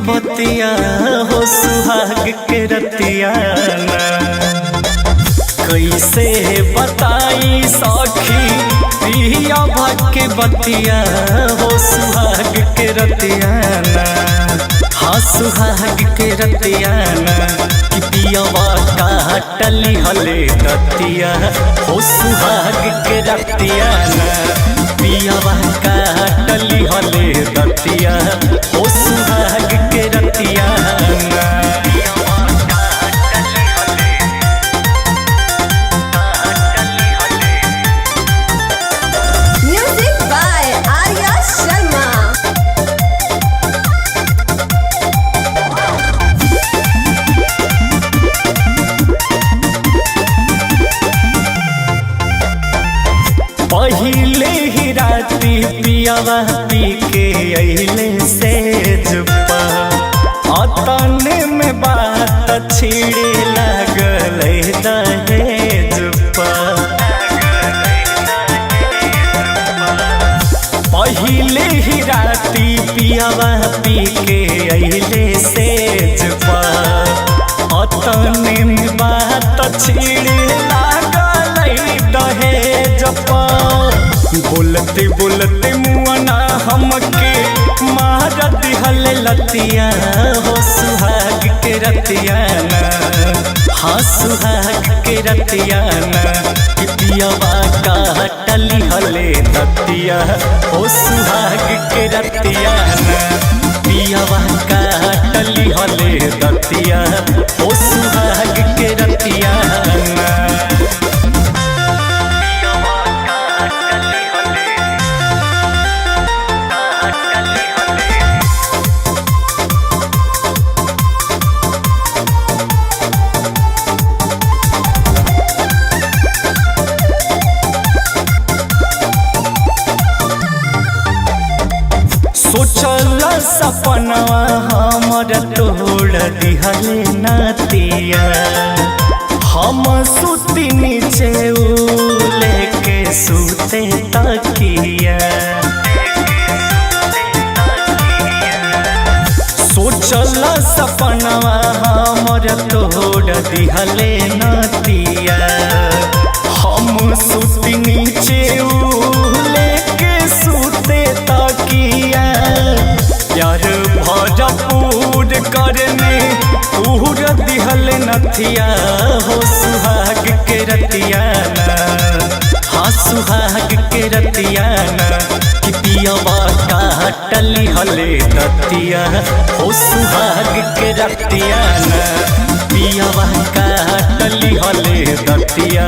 बतिया हो सुहाग के रतिया कैसे बताई सखी पिया के बतिया हो सुहाग के रतिया हाँ सुहाग के रतिया कि पियावा काटली हले रतिया हो सुहाग के रतिया पियावा काटली हले रतिया हो सुहाग के रतिया Music by Arya Sharma. पहिले ही राती पियावा पी के अइले सेज अतने में बात छिड़े लागल दहेज पहिले ही राती पियावा पी के अइले सेज अतने में बात छिड़े लागल दहेज बोलते बोलते मुआना हमके मार दिहल लतिया हो सुहाग के रतिया हाँ सुहाग के रतिया कि पियावा काटली हले रतिया हो सुहाग के रतिया पियावा काटली हले रतिया हो सुहाग के रतिया सोचल सपनवा हमर तोड़ दिहले नातिया हम सुती नीचे लेके सुते तकिया सोचल सपनवा हमर तोड़ दिहले नातिया हम सुती नीचे लेके सुते तकिया प्यार भरपूर करने तूर दिहल नथिया हो सुहाग के रतिया हाँ सुहाग के रतिया कि पियावा काटली हले रतिया हो सुहाग के रतिया पियावा काटली हले रतिया